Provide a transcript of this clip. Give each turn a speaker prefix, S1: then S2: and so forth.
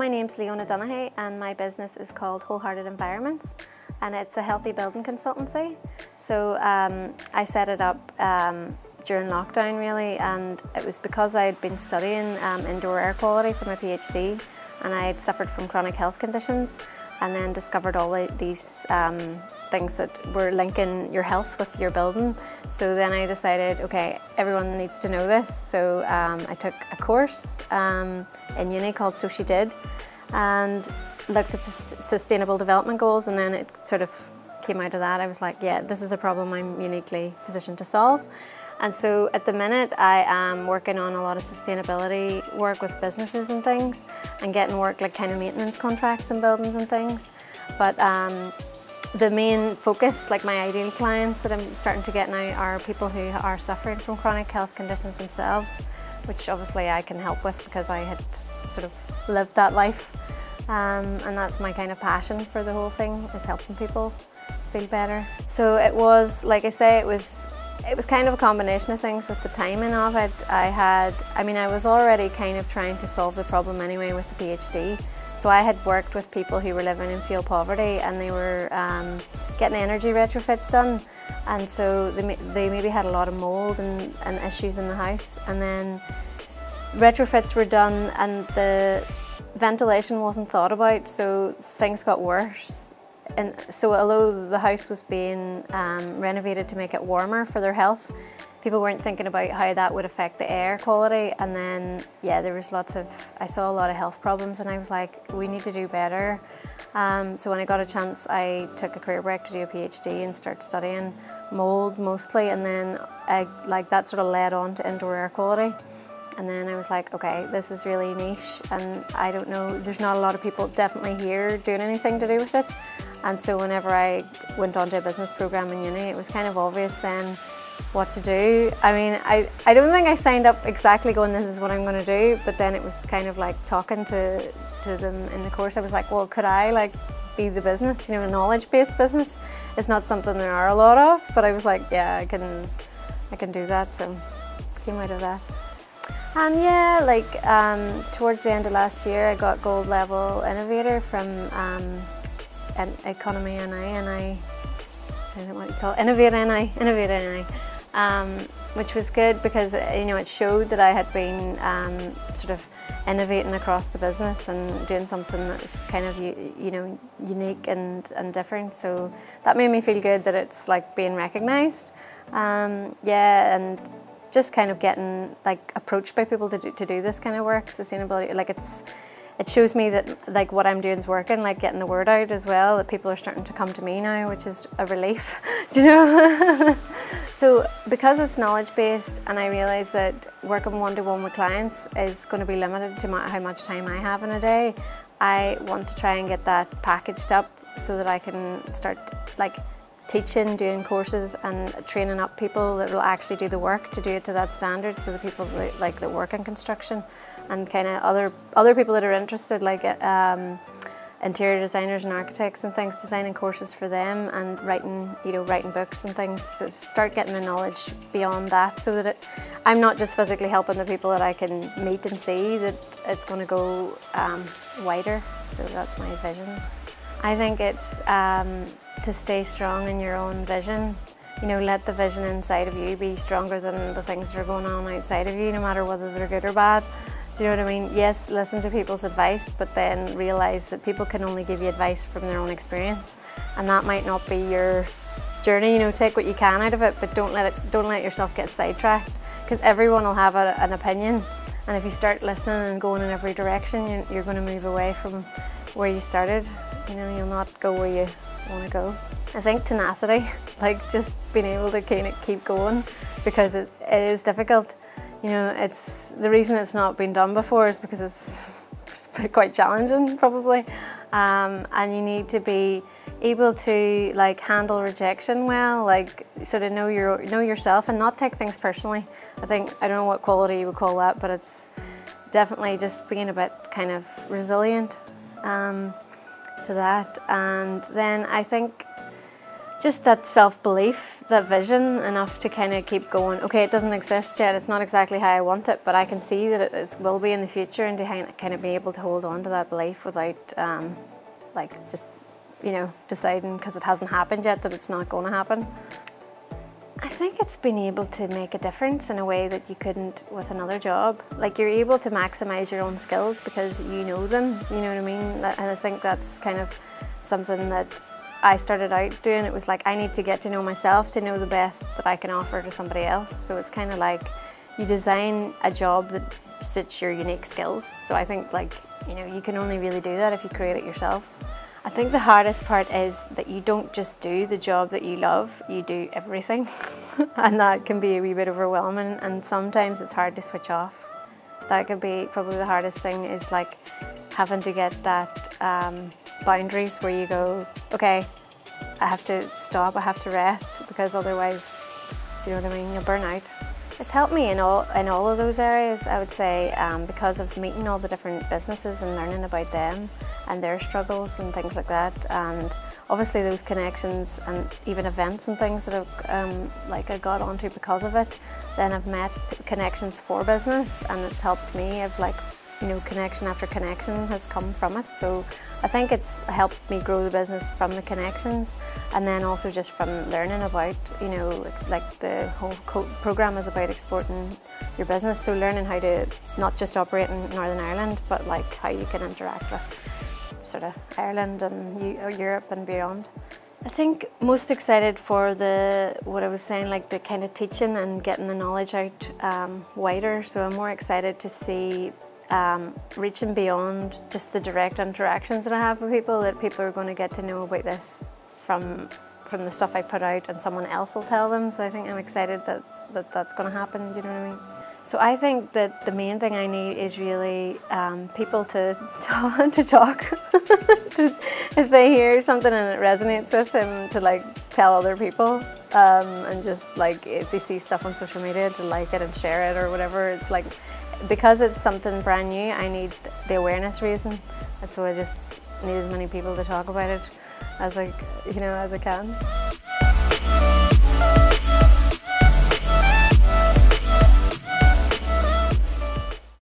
S1: my name's Leona Donaghy and my business is called Wholehearted Environments, and it's a healthy building consultancy. So I set it up during lockdown really, and it was because I had been studying indoor air quality for my PhD, and I had suffered from chronic health conditions and then discovered all these things that were linking your health with your building. So then I decided, okay, everyone needs to know this. So I took a course in uni called So She Did and looked at the sustainable development goals, and then it sort of came out of that. I was like, yeah, this is a problem I'm uniquely positioned to solve. And so at the minute I am working on a lot of sustainability work with businesses and things, and getting work like kind of maintenance contracts in buildings and things. But the main focus, like my ideal clients that I'm starting to get now, are people who are suffering from chronic health conditions themselves, which obviously I can help with because I had sort of lived that life. And that's my kind of passion for the whole thing, is helping people feel better. So it was, like I say, it was kind of a combination of things with the timing of it. I was already kind of trying to solve the problem anyway with the PhD. So I had worked with people who were living in fuel poverty, and they were getting energy retrofits done. And so they maybe had a lot of mould and issues in the house. And then retrofits were done and the ventilation wasn't thought about, so things got worse. And so although the house was being renovated to make it warmer for their health, people weren't thinking about how that would affect the air quality. And then, yeah, there was I saw a lot of health problems, and I was like, we need to do better. So when I got a chance, I took a career break to do a PhD and start studying mould mostly, and then that sort of led on to indoor air quality. And then I was like, okay, this is really niche, and I don't know, there's not a lot of people definitely here doing anything to do with it. And so whenever I went on to a business program in uni, it was kind of obvious then what to do. I mean, I don't think I signed up exactly going, this is what I'm going to do, but then it was kind of like talking to them in the course. I was like, well, could I be the business? You know, a knowledge-based business is not something there are a lot of, but I was like, yeah, I can do that. So came out of that. Towards the end of last year, I got gold level innovator from Economy NI, I don't know what you call it, Innovate NI, which was good because it showed that I had been sort of innovating across the business and doing something that's kind of unique and different. So that made me feel good that it's like being recognised. Yeah, and just kind of getting approached by people to do this kind of work, sustainability. It shows me that what I'm doing is working, getting the word out as well, that people are starting to come to me now, which is a relief, do you know? So because it's knowledge-based, and I realise that working one-to-one with clients is going to be limited to how much time I have in a day, I want to try and get that packaged up so that I can start teaching, doing courses and training up people that will actually do the work to do it to that standard, so the people that work in construction and kind of other people that are interested, interior designers and architects and things, designing courses for them and writing books and things. So start getting the knowledge beyond that, so that I'm not just physically helping the people that I can meet and see, that it's going to go wider. So that's my vision. I think it's to stay strong in your own vision. Let the vision inside of you be stronger than the things that are going on outside of you, no matter whether they're good or bad. Do you know what I mean? Yes, listen to people's advice, but then realise that people can only give you advice from their own experience, and that might not be your journey. Take what you can out of it, but don't let yourself get sidetracked, because everyone will have an opinion, and if you start listening and going in every direction, you're going to move away from where you started. You'll not go where you want to go. I think tenacity, just being able to kind of keep going, because it is difficult. It's the reason it's not been done before is because it's quite challenging, probably, and you need to be able to handle rejection well, sort of know yourself and not take things personally. I don't know what quality you would call that, but it's definitely just being a bit kind of resilient to that. And then I think Just that self-belief, that vision, enough to kind of keep going. Okay, it doesn't exist yet, it's not exactly how I want it, but I can see that it will be in the future, and to kind of be able to hold on to that belief without like just, you know, deciding because it hasn't happened yet that it's not going to happen. I think it's been able to make a difference in a way that you couldn't with another job. Like, you're able to maximise your own skills because you know them, you know what I mean? And I think that's kind of something that I started out doing. It was like, I need to get to know myself to know the best that I can offer to somebody else. So it's kind of like you design a job that suits your unique skills. So I think, like, you know, you can only really do that if you create it yourself. I think the hardest part is that you don't just do the job that you love, you do everything. And that can be a wee bit overwhelming, and sometimes it's hard to switch off. That could be probably the hardest thing, is like having to get that boundaries where you go, okay, I have to stop, I have to rest, because otherwise, do you know what I mean, you'll burn out. It's helped me in all of those areas, I would say, because of meeting all the different businesses and learning about them and their struggles and things like that, and obviously those connections and even events and things that I got onto because of it. Then I've met connections for business, and it's helped me. I've, like, you know, connection after connection has come from it. So I think it's helped me grow the business from the connections, and then also just from learning about, you know, like the whole program is about exporting your business. So learning how to not just operate in Northern Ireland, but like how you can interact with sort of Ireland and Europe and beyond. I think most excited for what I was saying, like the kind of teaching and getting the knowledge out wider. So I'm more excited to see reaching beyond just the direct interactions that I have with people, that people are going to get to know about this from the stuff I put out, and someone else will tell them. So I think I'm excited that that's going to happen, do you know what I mean? So I think that the main thing I need is really people to talk. If they hear something and it resonates with them, to like tell other people, and just like if they see stuff on social media, to like it and share it or whatever. It's like, because it's something brand new, I need the awareness reason, and so I just need as many people to talk about it as I can.